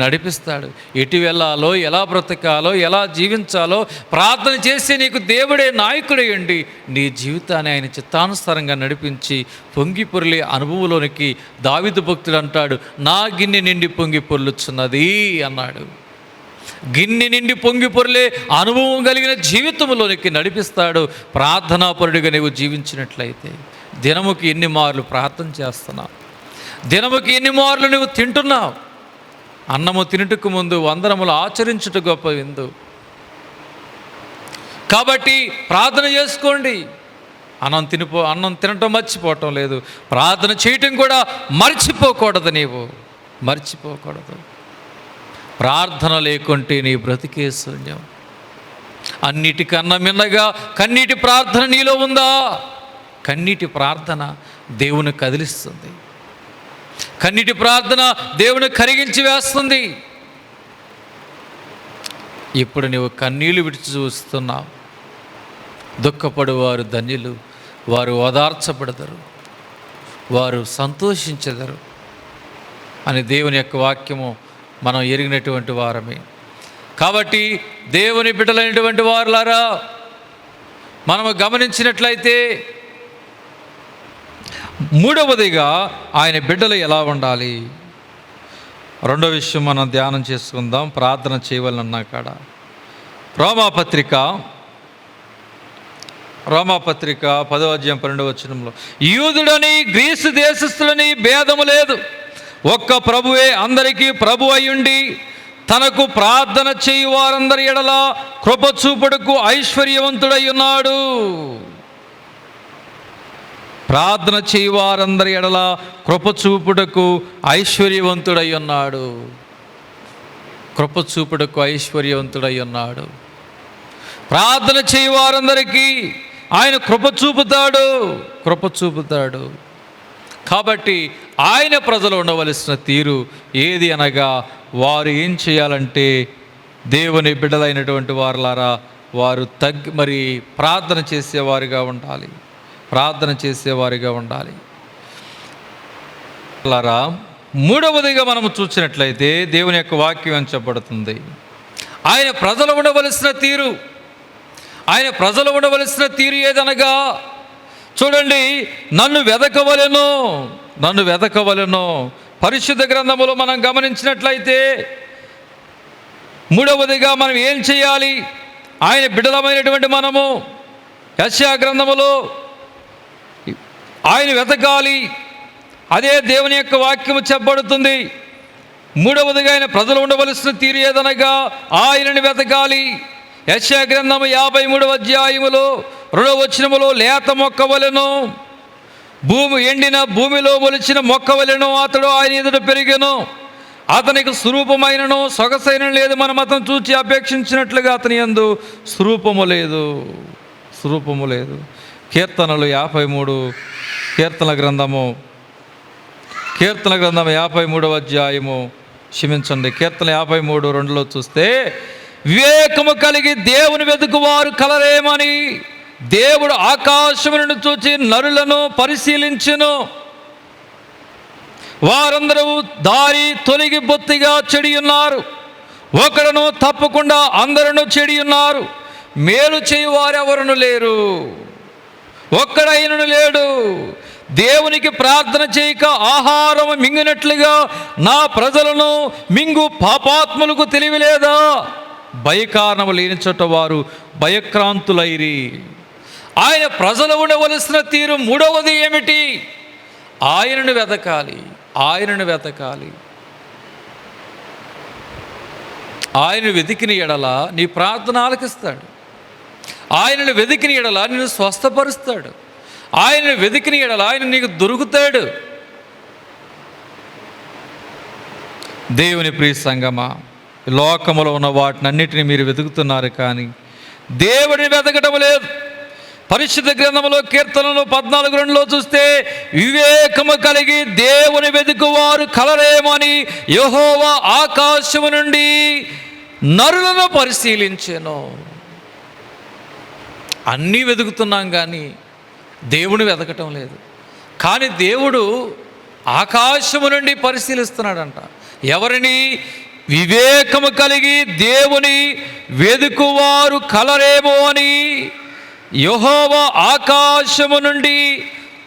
నడిపిస్తాడు. ఎటు వెళ్ళాలో, ఎలా బ్రతకాలో, ఎలా జీవించాలో ప్రార్థన చేసి నీకు దేవుడే నాయకుడేయండి. నీ జీవితాన్ని ఆయన చిత్తానుసారంగా నడిపించి పొంగి పొర్లే అనుభవంలోనికి దావీదు భక్తుడు అంటాడు, నా గిన్నె నిండి పొంగి పొర్లుచున్నది అన్నాడు. గిన్నె నిండి పొంగి పొర్లే అనుభవం కలిగిన జీవితంలోనికి నడిపిస్తాడు. ప్రార్థనాపరుడిగా నీవు జీవించినట్లయితే దినముకి ఎన్ని మార్లు ప్రార్థన చేస్తున్నావు, దినముకి ఎన్ని మార్లు నువ్వు తింటున్నావు. అన్నము తినుటకు ముందు వందనములు ఆచరించుట గొప్ప విందు. కాబట్టి ప్రార్థన చేసుకోండి. అన్నం తినటం మర్చిపోవటం లేదు, ప్రార్థన చేయటం కూడా మర్చిపోకూడదు. నీవు మర్చిపోకూడదు. ప్రార్థన లేకుంటే నీ బ్రతికే శూన్యం. అన్నిటికన్నా మిన్నగా కన్నీటి ప్రార్థన నీలో ఉందా? కన్నీటి ప్రార్థన దేవుని కదిలిస్తుంది. కన్నీటి ప్రార్థన దేవుని కరిగించి వేస్తుంది. ఇప్పుడు నీవు కన్నీళ్లు విడిచి చూస్తున్నావు. దుఃఖపడువారు ధన్యులు, వారు ఓదార్చబడదరు, వారు సంతోషించెదరు అని దేవుని యొక్క వాక్యము మనం ఎరిగినటువంటి వారమే. కాబట్టి దేవుని బిడ్డలైనటువంటి వారులారా, మనము గమనించినట్లయితే మూడవదిగా ఆయన బిడ్డలు ఎలా ఉండాలి, రెండో విషయం మనం ధ్యానం చేసుకుందాం. ప్రార్థన చేయవలనన్నా కాడ రోమాపత్రిక 10వ అధ్యాయం 12వ వచనంలో, యూదుడని గ్రీసు దేశస్థులని భేదము లేదు, ఒక్క ప్రభువే అందరికీ ప్రభు అయ్యుండి తనకు ప్రార్థన చేయు వారందరి ఎడల కృప చూపుటకు ఐశ్వర్యవంతుడై ఉన్నాడు. ప్రార్థన చేయు వారందరి ఎడల కృప చూపుటకు ఐశ్వర్యవంతుడై ఉన్నాడు. కృప చూపుటకు ఐశ్వర్యవంతుడై ఉన్నాడు. ప్రార్థన చేయు వారందరికీ ఆయన కృప చూపుతాడు. కాబట్టి ఆయన ప్రజలు ఉండవలసిన తీరు ఏది అనగా, వారు ఏం చేయాలంటే దేవుని బిడ్డలైనటువంటి వారులారా, వారు ప్రార్థన చేసేవారిగా ఉండాలి. లారా, మూడవదిగా మనము చూసినట్లయితే దేవుని యొక్క వాక్యం చెప్పబడుతుంది. ఆయన ప్రజలు ఉండవలసిన తీరు ఏదనగా, చూడండి, నన్ను వెదకవలెను. పరిశుద్ధ గ్రంథములో మనం గమనించినట్లయితే మూడవదిగా మనం ఏం చేయాలి? ఆయన బిడ్డలమైనటువంటి మనము యెషయా గ్రంథములో ఆయన వెతకాలి. అదే దేవుని యొక్క వాక్యము చెప్పబడుతుంది. మూడవదిగా ఆయన ప్రజలు ఉండవలసిన తీరు ఏదనగా ఆయనని వెతకాలి. యెషయా గ్రంథము 53వ అధ్యాయములో 2వ వచనములో, లేత మొక్కవలెను, ఎండిన భూమిలో మొలిచిన మొక్కవలెను, అతడు ఆయన ఎదుట పెరిగెను, అతనికి స్వరూపమైనను సొగసైన లేదు, మనం అతను చూచి అపేక్షించినట్లుగా అతని యందు స్వరూపము లేదు. కీర్తనలు 53, కీర్తన గ్రంథము 53వ అధ్యాయము, క్షమించండి, కీర్తన 53:2లో చూస్తే, వివేకము కలిగి దేవుని వెతుకువారు కలరేమని దేవుడు ఆకాశమును చూచి నరులను పరిశీలించెను. వారందరూ దారి తొలగి బొత్తిగా చెడి ఉన్నారు, ఒకడును తప్పకుండా అందరూ చెడి ఉన్నారు. మేలు చేయువారెవరును లేరు, ఒక్కడైనను లేడు. దేవునికి ప్రార్థన చేయక ఆహారం మింగినట్లుగా నా ప్రజలను మింగు పాపాత్ములకు తెలివిలేదా? భయకారణము లేని చోట వారు భయక్రాంతులైరి. ఆయన ప్రజలు ఉండవలసిన తీరు మూడవది ఏమిటి? ఆయనను వెతకాలి, ఆయనను వెతకాలి. ఆయన వెతికిన ఎడల నీ ప్రార్థన ఆలకిస్తాడు. ఆయనను వెతికిన ఎడల నిన్ను స్వస్థపరుస్తాడు. ఆయనను వెతికిన ఎడల ఆయన నీకు దొరుకుతాడు. దేవుని ప్రియ సంగమా, లోకములో ఉన్న వాటినన్నిటిని మీరు వెతుకుతున్నారు, కానీ దేవుడిని వెతకటం లేదు. పరిశుద్ధ గ్రంథంలో కీర్తనలు 14:2 చూస్తే, వివేకము కలిగి దేవుని వెతుకువారు కలరేమని యెహోవా ఆకాశము నుండి నరులను పరిశీలించెను. అన్నీ వెతుకుతున్నాం కానీ దేవుని వెతకటం లేదు. కానీ దేవుడు ఆకాశము నుండి పరిశీలిస్తున్నాడంట. ఎవరిని? వివేకము కలిగి దేవుని వెతుకువారు కలరేమో అని యెహోవా ఆకాశము నుండి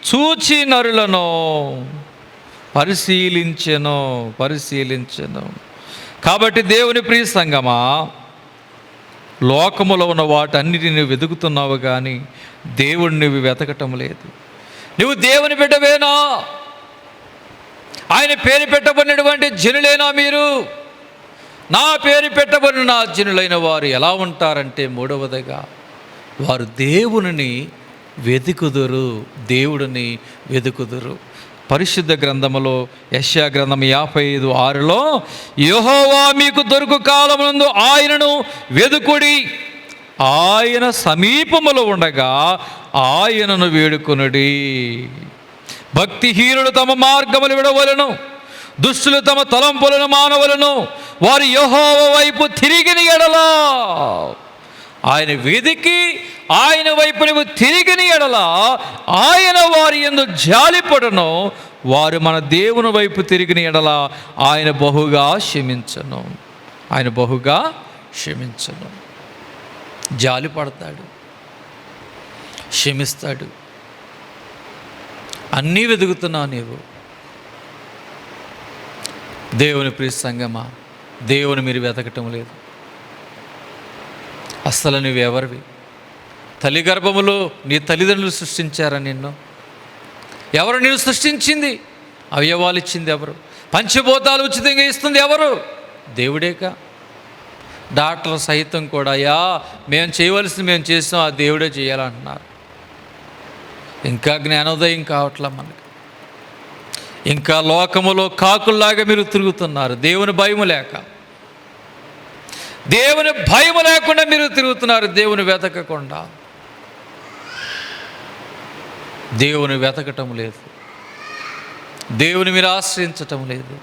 చూచి నరులను పరిశీలించెను. కాబట్టి దేవుని ప్రియ సంగమా, లోకములో ఉన్న వాటన్నిటిని వెతుకుతున్నావు కానీ దేవుడిని నువ్వు వెతకటం లేదు. నువ్వు దేవుని బిడ్డవేనా? ఆయన పేరు పెట్టబడినటువంటి జనులేనా మీరు? నా పేరు పెట్టబడిన నా జనులైన వారు ఎలా ఉంటారంటే, మూడవదిగా వారు దేవుని వెతుకుదురు, దేవుడిని వెతుకుదురు. పరిశుద్ధ గ్రంథములో యెషయా గ్రంథం 55:6లో, యెహోవా మీకు దొరుకు కాలమునందు ఆయనను వెదుకుడి, ఆయన సమీపములో ఉండగా ఆయనను వేడుకొనుడి. భక్తిహీనులు తమ మార్గములు విడవలను, దుష్టులు తమ తలంపులను మానవలను. వారు యెహోవా వైపు తిరిగిన ఎడల, ఆయన వెదికి ఆయన వైపు నువ్వు తిరిగిన ఎడల ఆయన వారి యందు జాలిపడును. వారు మన దేవుని వైపు తిరిగిన ఎడల ఆయన బహుగా క్షమించను. జాలిపడతాడు, క్షమిస్తాడు. అన్నీ వెతుకుతున్నావు నీవు. దేవుని ప్రియ సంగమా, దేవుని మీరు వెతకటం లేదు. అస్సలు నువ్వెవరివి? తల్లి గర్భములో నీ తల్లిదండ్రులు సృష్టించారా నిన్ను? ఎవరు నిన్ను సృష్టించింది? అవయవాలు ఇచ్చింది ఎవరు? పంచభూతాలు ఉచితంగా ఇస్తుంది ఎవరు? దేవుడేక. డాక్టర్ సైతం కూడా, మేము చేయవలసింది మేము చేసాం, ఆ దేవుడే చేయాలంటున్నారు. ఇంకా జ్ఞానోదయం కావట్లా మనకి. ఇంకా లోకములో కాకుల్లాగా మీరు తిరుగుతున్నారు. దేవుని భయము లేకుండా మీరు తిరుగుతున్నారు. దేవుని వెతకకుండా. దేవుని వెతకటం లేదు, దేవుని మీరు ఆశ్రయించటం లేదు,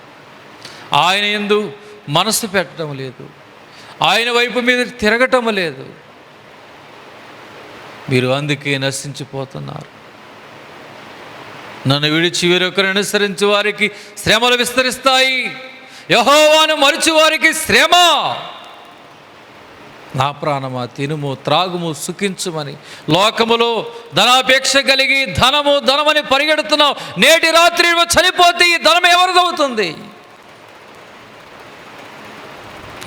ఆయన యందు మనసు పెట్టడం లేదు, ఆయన వైపు మీద తిరగటం లేదు. మీరు అందుకే నశించిపోతున్నారు. నన్ను విడిచి వేరొకరిని అనుసరించి వారికి శ్రమలు విస్తరిస్తాయి. యెహోవాను మరచి వారికి శ్రమ. నా ప్రాణమా, తినుము త్రాగుము సుఖించుమని లోకములో ధనాపేక్ష కలిగి ధనమని పరిగెడుతున్నావు. నేటి రాత్రి చనిపోతే ఈ ధనం ఎవరిదవుతుంది?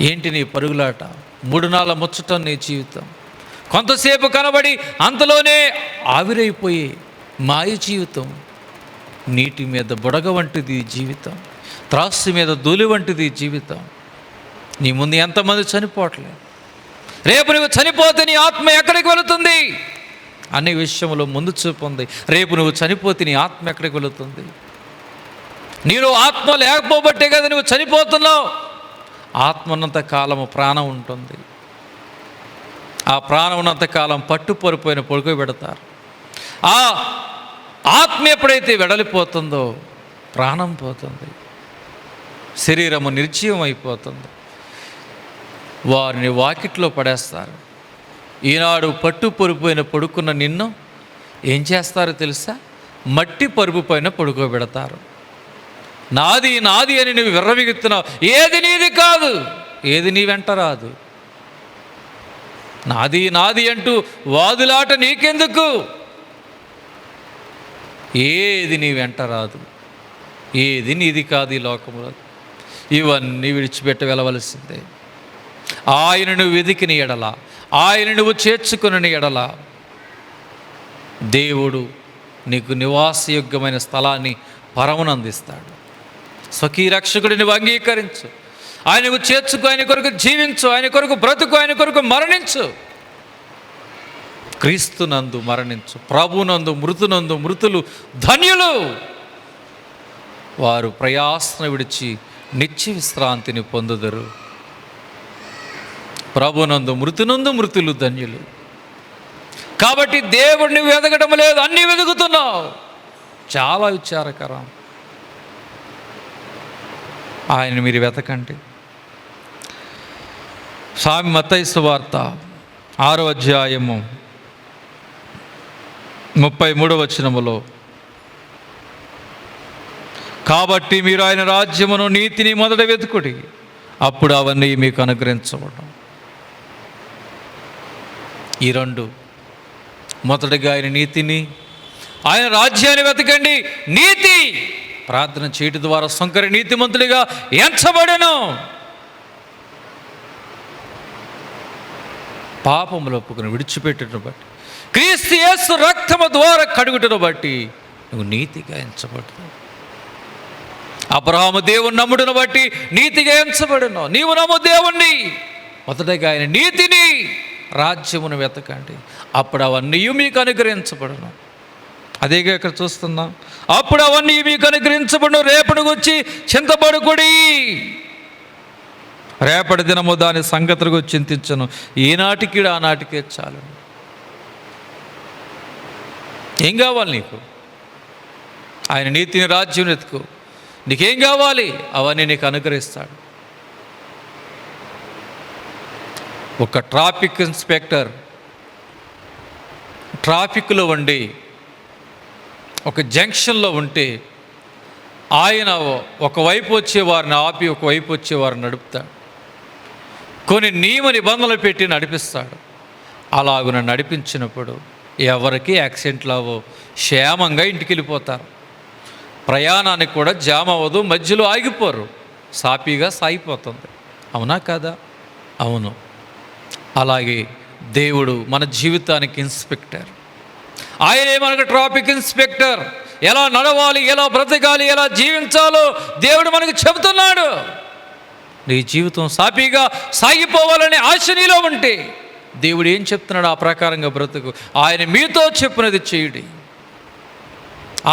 ఏంటి నీ పరుగులాట? 3 నాళ్ళ ముచ్చటం నీ జీవితం. కొంతసేపు కనబడి అంతలోనే ఆవిరైపోయి మాయ జీవితం. నీటి మీద బుడగ వంటిది జీవితం, త్రాసు మీద ధూళి వంటిది జీవితం. నీ ముందు ఎంతమంది చనిపోవట్లేదు. రేపు నువ్వు చనిపోతే నీ ఆత్మ ఎక్కడికి వెళుతుంది అనే విషయంలో ముందు చూపు ఉంది. రేపు నువ్వు చనిపోతే నీ ఆత్మ ఎక్కడికి వెళుతుంది? నీలో ఆత్మ లేకపోబట్టే కదా నువ్వు చనిపోతున్నావు. ఆత్మ ఉన్నంత కాలము ప్రాణం ఉంటుంది. ఆ ప్రాణం ఉన్నంత కాలం పట్టుపరిపోయిన పడుకోబెడతారు. ఆ ఆత్మ ఎప్పుడైతే వెడలిపోతుందో ప్రాణం పోతుంది, శరీరము నిర్జీవం అయిపోతుంది. వారిని వాకిట్లో పడేస్తారు. ఈనాడు పట్టు పొరిపోయిన పడుకున్న నిన్ను ఏం చేస్తారో తెలుసా? మట్టి పరుపు పైన పడుకోబెడతారు. నాది నాది అని నువ్వు విర్రవీగుతున్నావు. ఏది నీది కాదు, ఏది నీ వెంట రాదు. నాది నాది అంటూ వాదులాట నీకెందుకు? ఏది నీ వెంట రాదు, ఏది నీది కాదు. ఈ లోకంలో ఇవన్నీ విడిచిపెట్టి వెళ్ళవలసిందే. ఆయన నువ్వు వెదికిన ఎడల, ఆయన నువ్వు చేర్చుకుని ఎడల, దేవుడు నీకు నివాసయోగ్యమైన స్థలాన్ని పరమునందిస్తాడు. స్వకీయ రక్షకుడిని నువ్వు అంగీకరించు, ఆయనకు చేర్చుకు, ఆయన కొరకు జీవించు, ఆయన కొరకు బ్రతుకు, ఆయన కొరకు మరణించు. క్రీస్తునందు మరణించు, ప్రభునందు మృతునందు మృతులు ధన్యులు. వారు ప్రయాసను విడిచి నిత్య విశ్రాంతిని పొందుదరు. ప్రభునందు మృతునందు మృతులు ధన్యులు. కాబట్టి దేవుడిని వెతకడం లేదు, అన్నీ వెతుకుతున్నావు. చాలా విచారకరం. ఆయన మీరు వెతకండి. మత్తయి సువార్త 6వ అధ్యాయము 33వ వచనములో, కాబట్టి మీరు ఆయన రాజ్యమును నీతిని మొదట వెతుకుడి, అప్పుడు అవన్నీ మీకు అనుగ్రహించబడడం. ఈ రెండు, మొదటగా ఆయన నీతిని, ఆయన రాజ్యాన్ని వెతకండి. నీతి ప్రార్థన చేయడం ద్వారా శంకర నీతిమంతుడిగా ఎంచబడెను. పాపములు ఒప్పుకుని విడిచిపెట్టును బట్టి, క్రీస్తు యేసు రక్తము ద్వారా కడుగుటను బట్టి నువ్వు నీతిగా ఎంచబడును. అబ్రహాము దేవుని నమ్ముడును బట్టి నీతిగా ఎంచబడును. నీవు నమ్ము దేవుణ్ణి. మొదటగా ఆయన నీతిని రాజ్యమును వెతకండి, అప్పుడు అవన్నీ మీకు అనుగ్రహించబడును. అదేగా ఇక్కడ చూస్తున్నాం. అప్పుడు అవన్నీ మీకు అనుగ్రహించబడును. రేపటి గురించి చింతపడుకుడి, రేపటి దినము దాని సంగతుల గురించి చింతించను. ఈనాటికి ఆనాటికే చాలు. ఏం కావాలి నీకు? ఆయన నీతిని రాజ్యం వెతుకు. నీకేం కావాలి? అవన్నీ నీకు అనుగ్రహిస్తాడు. ఒక ట్రాఫిక్ ఇన్స్పెక్టర్ ట్రాఫిక్లో ఉండి ఒక జంక్షన్లో ఉంటే ఆయన ఒకవైపు వచ్చేవారిని ఆపి ఒకవైపు వచ్చేవారిని నడుపుతాడు. కొన్ని నియమ నిబంధనలు పెట్టి నడిపిస్తాడు. అలాగున నడిపించినప్పుడు ఎవరికి యాక్సిడెంట్లు అవ్వవు, క్షేమంగా ఇంటికి వెళ్ళిపోతారు. ప్రయాణానికి కూడా జామ్ అవ్వదు, మధ్యలో ఆగిపోరు, సాఫీగా సాగిపోతుంది. అవునా కాదా? అవును. అలాగే దేవుడు మన జీవితానికి ఇన్స్పెక్టర్. ఆయనే మనకు ట్రాఫిక్ ఇన్స్పెక్టర్. ఎలా నడవాలి, ఎలా బ్రతకాలి, ఎలా జీవించాలో దేవుడు మనకు చెబుతున్నాడు. నీ జీవితం సాఫీగా సాగిపోవాలనే ఆశ నీలో ఉంటే దేవుడు ఏం చెప్తున్నాడు? ఆ ప్రకారంగా బ్రతుకు. ఆయన మీతో చెప్పినది చేయుడి.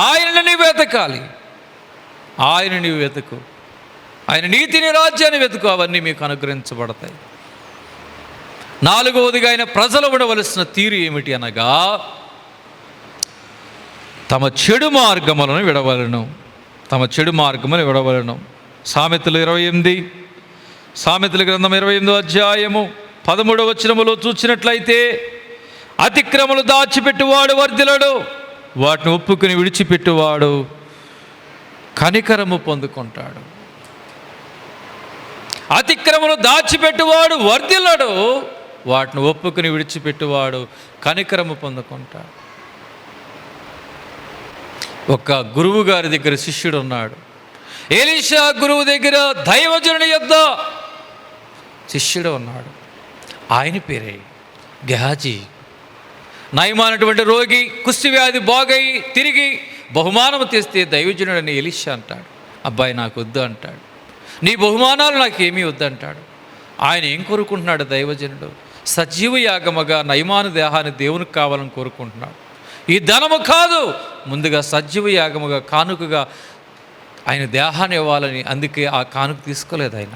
ఆయనని నీవు వెతకాలి, ఆయన నీవు వెతుకు. ఆయన నీతిని రాజ్యాన్ని వెతుకు, అవన్నీ మీకు అనుగ్రహించబడతాయి. నాలుగవదిగా ఆయన ప్రజలు ఉండవలసిన తీరు ఏమిటి అనగా, తమ చెడు మార్గములను విడవలను. తమ చెడు మార్గములను విడవలను. సామెతలు గ్రంథం 28వ అధ్యాయము 13వ వచనములో చూసినట్లయితే, అతిక్రమలు దాచిపెట్టువాడు వర్ధిల్లడు, వాటిని ఒప్పుకుని విడిచిపెట్టువాడు కనికరము పొందుకుంటాడు. అతిక్రమలు దాచిపెట్టువాడు వర్ధిల్లడు, వాటిని ఒప్పుకుని విడిచిపెట్టువాడు కనికరము పొందుకుంటాడు. ఒక గురువు గారి దగ్గర శిష్యుడు ఉన్నాడు. ఎలీషా గురువు దగ్గర దైవజనుని యొద్ద శిష్యుడు ఉన్నాడు. ఆయన పేరే గెహాజీ. నయమైనటువంటి రోగి, కుష్టి వ్యాధి బాగయి తిరిగి బహుమానం తెస్తే దైవజనుడని ఎలీషా అంటాడు. అబ్బాయి నాకు వద్దు అంటాడు. నీ బహుమానాలు నాకేమీ వద్దంటాడు. ఆయన ఏం కోరుకుంటున్నాడు? దైవజనుడు సజీవ యాగముగా నయమాను దేహాన్ని దేవునికి కావాలని కోరుకుంటున్నాడు. ఈ ధనము కాదు, ముందుగా సజీవ యాగముగా కానుకగా ఆయన దేహాన్ని ఇవ్వాలని. అందుకే ఆ కానుక తీసుకోలేదు ఆయన.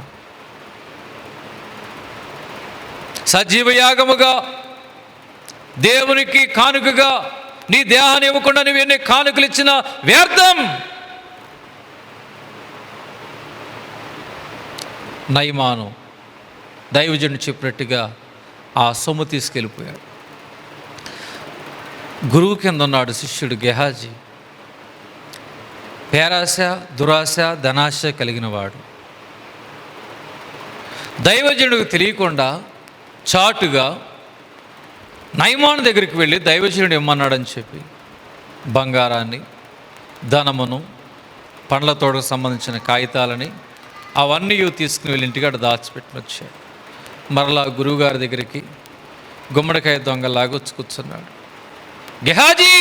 సజీవ యాగముగా దేవునికి కానుకగా నీ దేహాన్ని ఇవ్వకుండా నువ్వు ఎన్ని కానుకలు ఇచ్చినా వ్యర్థం. నయమాను దైవజనుడు చెప్పినట్టుగా ఆ సొమ్ము తీసుకెళ్ళిపోయాడు. గురువు కింద ఉన్నాడు శిష్యుడు గెహాజీ. పేరాశ, దురాశ, ధనాశ కలిగిన వాడు. దైవజనుడికి తెలియకుండా చాటుగా నయమాను దగ్గరికి వెళ్ళి దైవజనుడు ఇమ్మన్నాడని చెప్పి బంగారాన్ని, ధనమును, పండ్ల తోటకు సంబంధించిన కాగితాలని అవన్నీ తీసుకుని వెళ్ళి ఇంటికాడ దాచిపెట్టుకుని వచ్చాడు. మరలా గురువుగారి దగ్గరికి గుమ్మడికాయ దొంగలాగా వచ్చి కూర్చున్నాడు. గెహాజీ,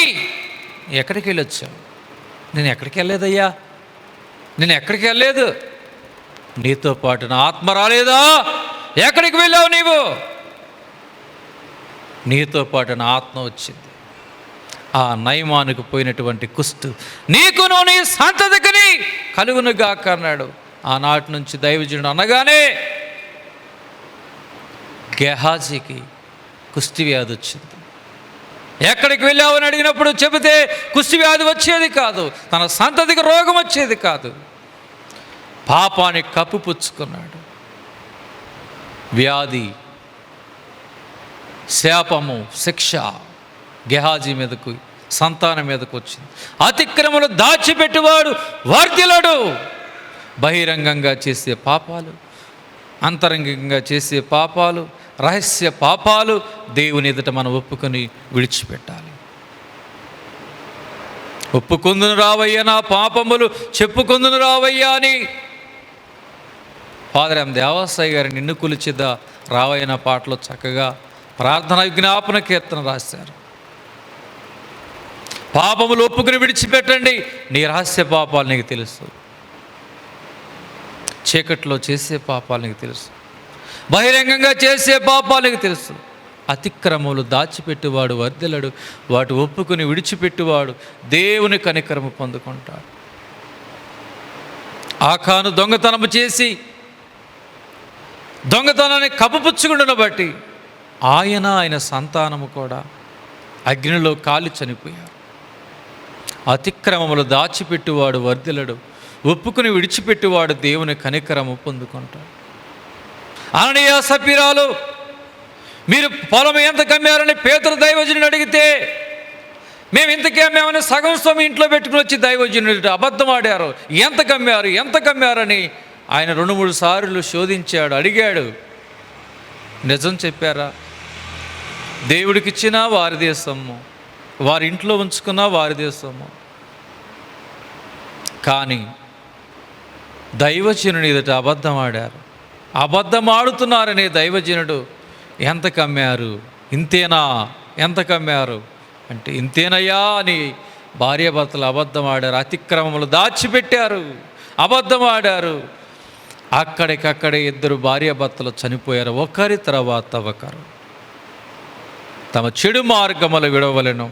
ఎక్కడికి వెళ్ళి వచ్చావు? నేను ఎక్కడికి వెళ్ళలేదయ్యా, నేను ఎక్కడికి వెళ్ళలేదు. నీతో పాటు నా ఆత్మ రాలేదా? ఎక్కడికి వెళ్ళావు నీవు? నీతో పాటు నా ఆత్మ వచ్చింది. ఆ నయమానుకు పోయినటువంటి కుష్టు నీకును నీ సంతతికి కలుగునుగాక అన్నాడు. ఆనాటి నుంచి దైవజనుడు అనగానే గెహాజీకి కుష్టి వ్యాధి వచ్చింది. ఎక్కడికి వెళ్ళావు అని అడిగినప్పుడు చెబితే కుష్టి వ్యాధి వచ్చేది కాదు, తన సంతతికి రోగం వచ్చేది కాదు. పాపాన్ని కప్పుపుచ్చుకున్నాడు. వ్యాధి, శాపము, శిక్ష గెహాజీ మీదకు, సంతానం మీదకు వచ్చింది. అతిక్రమలు దాచిపెట్టేవాడు వర్ధిల్లడు. బహిరంగంగా చేసే పాపాలు, అంతరంగంగా చేసే పాపాలు, రహస్య పాపాలు దేవుని ఎదుట మనం ఒప్పుకొని విడిచిపెట్టాలి. ఒప్పుకొందును రావయ్యా నా పాపములు, చెప్పుకొందును రావయ్యా అని ఫాదర్ ఎం దేవాసాయి గారి నిన్ను కొలిచిద్దా రావయ్య పాటలో చక్కగా ప్రార్థన విజ్ఞాపన కీర్తన రాశారు. పాపములు ఒప్పుకుని విడిచిపెట్టండి, నీ రహస్య పాపాలు నీకు తెలుసు, చీకట్లో చేసే పాపాలు నీకు తెలుసు, బహిరంగంగా చేసే పాపాలు నీకు తెలుసు. అతిక్రమములు దాచిపెట్టువాడు వర్ధిల్లడు, వాటి ఒప్పుకుని విడిచిపెట్టువాడు దేవుని కనికరము పొందుకుంటాడు. ఆకాను దొంగతనము చేసి దొంగతనాన్ని కప్పుపుచ్చుకుంటున్న బట్టి ఆయన సంతానము కూడా అగ్నిలో కాలి చనిపోయారు. అతిక్రమములు దాచిపెట్టువాడు వర్ధిల్లడు, ఒప్పుకుని విడిచిపెట్టువాడు దేవుని కనికరము పొందుకుంటాడు. అననీయ సపీరాలు మీరు పొలం ఎంత కమ్మారని పేతురు దైవజనుడు అడిగితే, మేము ఇంతకీ అమ్మామని సగం స్వామి ఇంట్లో పెట్టుకుని వచ్చి దైవజనుడు అబద్ధం ఆడారు. ఎంత కమ్మారని ఆయన 2-3 సార్లు శోధించాడు, అడిగాడు. నిజం చెప్పారా? దేవుడికిచ్చినా వారిదే సొమ్ము, వారి ఇంట్లో ఉంచుకున్నా వారిదే సొమ్ము. కానీ దైవజనుని ఎదుట అబద్ధం ఆడారు. అబద్ధం ఆడుతున్నారనే దైవజనుడు ఎంత కమ్మారు? ఇంతేనా? ఎంత కమ్మారు అంటే ఇంతేనయ్యా అని భార్యాభర్తలు అబద్ధం ఆడారు. అతిక్రమములు దాచిపెట్టారు, అబద్ధం ఆడారు. అక్కడికక్కడే 2 భార్యాభర్తలు చనిపోయారు, ఒకరి తర్వాత ఒకరు. తమ చెడు మార్గములు విడవలెను.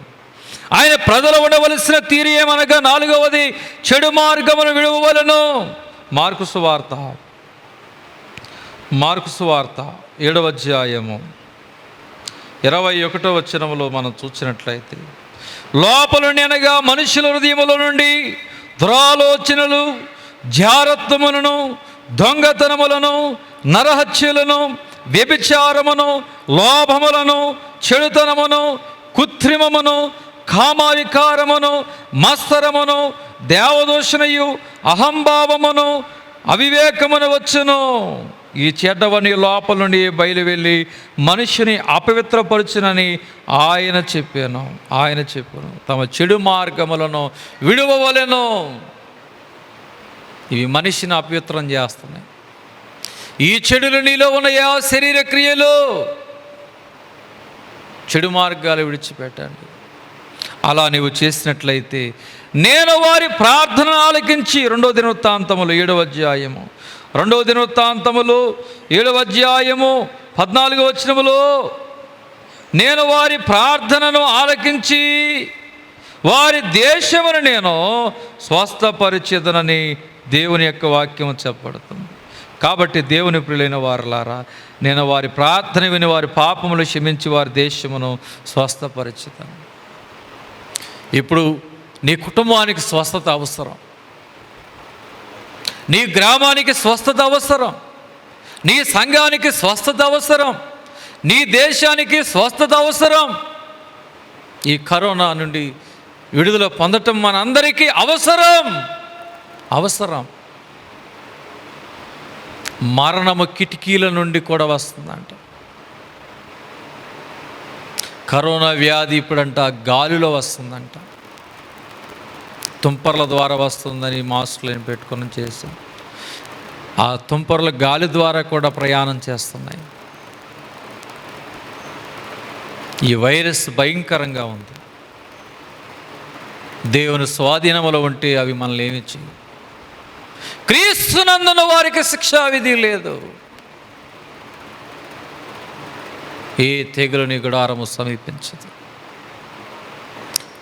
ఆయన ప్రజలు ఉండవలసిన తీరు ఏమనగా 4వది చెడు మార్గములు విడవలెను. మార్కు సువార్త 7వ అధ్యాయము 21వ వచనములో మనం చూసినట్లయితే, లోపలుండి అనగా మనుషుల హృదయముల నుండి దురాలోచనలు, జారత్వములను, దొంగతనములను, నరహత్యలను, వ్యభిచారమును, లోభములను, చెడుతనమును, కృత్రిమమును, కామావికారమును, మత్సరమును, దేవదూషణయు, అహంభావమును, అవివేకమును వచ్చును. ఈ చెడ్డవని లోపల నుండి బయలు వెళ్ళి మనిషిని అపవిత్రపరచునని ఆయన చెప్పాను. తమ చెడు మార్గములను విడువవలెను. ఇవి మనిషిని అపవిత్రం చేస్తున్నాయి. ఈ చెడులు నీలో ఉన్నాయా? శరీర క్రియలు, చెడు మార్గాలు విడిచిపెట్టండి. అలా నీవు చేసినట్లయితే నేను వారి ప్రార్థన ఆలకించి 2వ దినవృత్తాంతములు 7వ అధ్యాయము 2వ దినవృత్తాంతములు 7వ అధ్యాయము 14వ వచనములో, నేను వారి ప్రార్థనను ఆలకించి వారి దేశమును నేను స్వస్థపరిచేదనని దేవుని యొక్క వాక్యం చెప్పబడుతుంది. కాబట్టి దేవుని ప్రియులైన వారలారా, నేను వారి ప్రార్థన విని వారి పాపములు క్షమించి వారి దేశమును స్వస్థపరిచేదను. ఇప్పుడు నీ కుటుంబానికి స్వస్థత అవసరం, నీ గ్రామానికి స్వస్థత అవసరం, నీ సంఘానికి స్వస్థత అవసరం, నీ దేశానికి స్వస్థత అవసరం. ఈ కరోనా నుండి విడుదల పొందటం మనందరికీ అవసరం. అవసరం. మరణము కిటికీల నుండి కూడా వస్తుందంట. కరోనా వ్యాధి ఇప్పుడంట గాలిలో వస్తుందంట. తుంపర్ల ద్వారా వస్తుందని మాస్కులను పెట్టుకొని చేసాం. ఆ తుంపర్ల గాలి ద్వారా కూడా ప్రయాణం చేస్తున్నాయి. ఈ వైరస్ భయంకరంగా ఉంది. దేవుని స్వాధీనములో ఉంటే అవి మనల్ని ఏమి చేయవు. క్రీస్తునందున వారికి శిక్షా విధి లేదు. ఏ తెగులు నీ గుడారము సమీపించదు.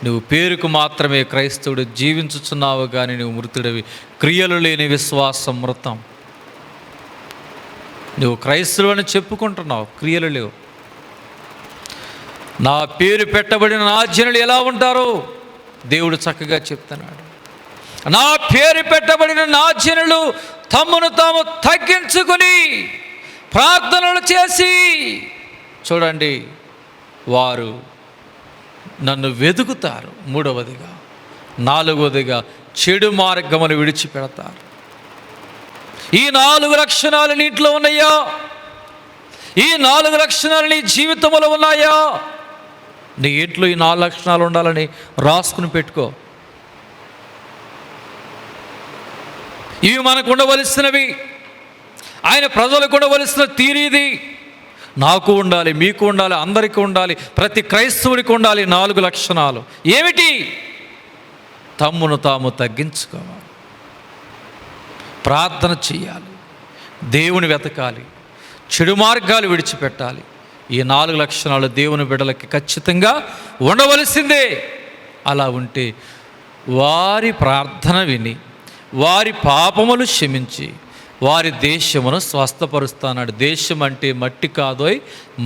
నువ్వు పేరుకు మాత్రమే క్రైస్తవుడు జీవించుచున్నావు, కానీ నువ్వు మృతుడివి. క్రియలు లేని విశ్వాసం మృతం. నువ్వు క్రైస్తవుడు అని చెప్పుకుంటున్నావు, క్రియలు లేవు. నా పేరు పెట్టబడిన నా జనులు ఎలా ఉంటారో దేవుడు చక్కగా చెప్తున్నాడు. నా పేరు పెట్టబడిన నా జనులు తమ్మును తాము తగ్గించుకుని ప్రార్థనలు చేసి, చూడండి, వారు నన్ను వెతుకుతారు. మూడవదిగా, నాలుగవదిగా చెడు మార్గమును విడిచిపెడతారు. ఈ 4 లక్షణాలు నీటిలో ఉన్నాయా? ఈ 4 లక్షణాలు నీ జీవితంలో ఉన్నాయా? నీ ఇంట్లో ఈ 4 లక్షణాలు ఉండాలని రాసుకుని పెట్టుకో. ఇవి మనకు ఉండవలసినవి. ఆయన ప్రజలకు ఉండవలసిన తీరిది. నాకు ఉండాలి, మీకు ఉండాలి, అందరికీ ఉండాలి, ప్రతి క్రైస్తవుడికి ఉండాలి 4 లక్షణాలు. ఏమిటి? తమ్మును తాము తగ్గించుకోవాలి, ప్రార్థన చేయాలి, దేవుని వెతకాలి, చెడు మార్గాలు విడిచిపెట్టాలి. ఈ 4 లక్షణాలు దేవుని బిడ్డలకి ఖచ్చితంగా ఉండవలసిందే. అలా ఉంటే వారి ప్రార్థన విని వారి పాపములు క్షమించి వారి దేశమును స్వస్థపరుస్తాడు. దేశం అంటే మట్టి కాదోయ్,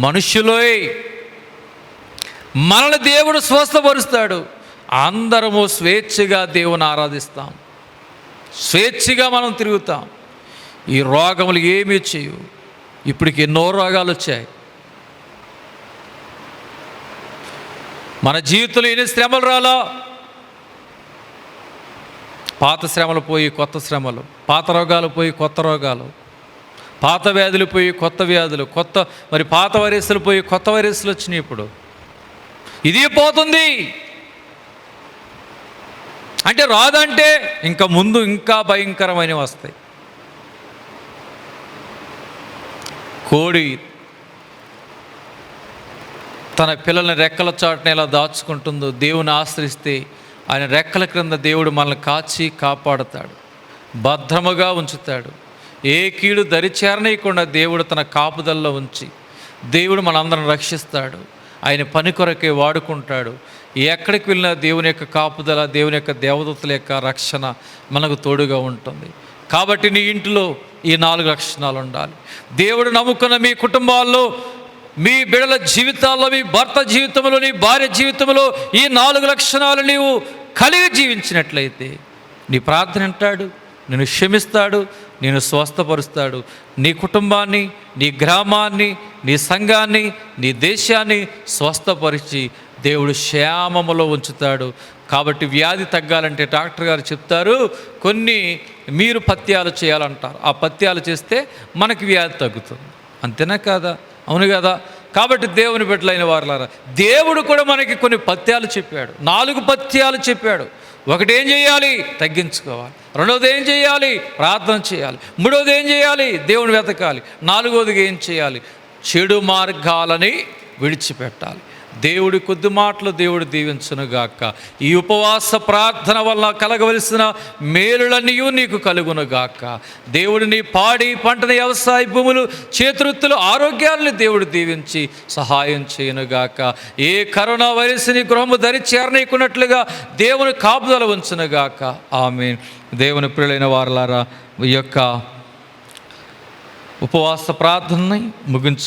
మనుషులోయ్. మనల్ని దేవుడు స్వస్థపరుస్తాడు. అందరము స్వేచ్ఛగా దేవుని ఆరాధిస్తాం, స్వేచ్ఛగా మనం తిరుగుతాం. ఈ రోగములు ఏమీ చేయవు. ఇప్పటికి ఎన్నో రోగాలు వచ్చాయి. మన జీవితంలో ఎన్ని శ్రమలు రాలా? పాత శ్రమలు పోయి కొత్త శ్రమలు, పాత రోగాలు పోయి కొత్త రోగాలు, పాత వ్యాధులు పోయి కొత్త వ్యాధులు, మరి పాత వైరస్లు పోయి కొత్త వైరస్లు వచ్చినాయి. ఇప్పుడు ఇది పోతుంది అంటే రాదంటే ఇంకా ముందు ఇంకా భయంకరమైనవి వస్తాయి. కోడి తన పిల్లల్ని రెక్కల చాటున ఎలా దాచుకుంటుందో, దేవుని ఆశ్రయిస్తే ఆయన రెక్కల క్రింద దేవుడు మనల్ని కాచి కాపాడుతాడు, భద్రముగా ఉంచుతాడు. ఏ కీడు దరిచేరనీయకుండా దేవుడు తన కాపుదల్లో ఉంచి దేవుడు మనందరం రక్షిస్తాడు. ఆయన పని కొరకే వాడుకుంటాడు. ఎక్కడికి వెళ్ళినా దేవుని యొక్క కాపుదల, దేవుని యొక్క దేవదూతల యొక్క రక్షణ మనకు తోడుగా ఉంటుంది. కాబట్టి నీ ఇంటిలో ఈ 4 లక్షణాలు ఉండాలి. దేవుడు నమ్ముకున్న మీ కుటుంబాల్లో, మీ బిడ్డల జీవితాల్లో, మీ భర్త జీవితంలో, నీ భార్య జీవితంలో ఈ 4 లక్షణాలు నీవు కలిగి జీవించినట్లయితే నీ ప్రార్థన వింటాడు, నిన్ను క్షమిస్తాడు, నేను స్వస్థపరుస్తాడు. నీ కుటుంబాన్ని, నీ గ్రామాన్ని, నీ సంఘాన్ని, నీ దేశాన్ని స్వస్థపరిచి దేవుడు క్షేమములో ఉంచుతాడు. కాబట్టి వ్యాధి తగ్గాలంటే డాక్టర్ గారు చెప్తారు, కొన్ని మీరు పథ్యాలు చేయాలంటారు. ఆ పథ్యాలు చేస్తే మనకి వ్యాధి తగ్గుతుంది. అంతేనా కాదా? అవును కదా? కాబట్టి దేవుని బిడ్డలైన వారులారా, దేవుడు కూడా మనకి కొన్ని పథ్యాలు చెప్పాడు. 4 పథ్యాలు చెప్పాడు. ఒకటి ఏం చేయాలి? తగ్గించుకోవాలి. రెండవది ఏం చేయాలి? ప్రార్థన చేయాలి. మూడవది ఏం చేయాలి? దేవుని వెతకాలి. నాలుగవది ఏం చేయాలి? చెడు మార్గాలని విడిచిపెట్టాలి. దేవుడి కొద్ది మాటలు దేవుడు దీవించునుగాక. ఈ ఉపవాస ప్రార్థన వల్ల కలగవలసిన మేలులన్నీ నీకు కలుగునుగాక. దేవుడిని పాడి పంటని, వ్యవసాయ భూములు, చేతివృత్తులు, ఆరోగ్యాలను దేవుడు దీవించి సహాయం చేయనుగాక. ఏ కరోనా వైరస్ని గృహము దరి చేరనీయకున్నట్లుగా దేవుని కాపుదల ఉంచునుగాక. ఆమేన్. దేవుని ప్రియులైన వారలారా, ఈ యొక్క ఉపవాస ప్రార్థనని ముగించు.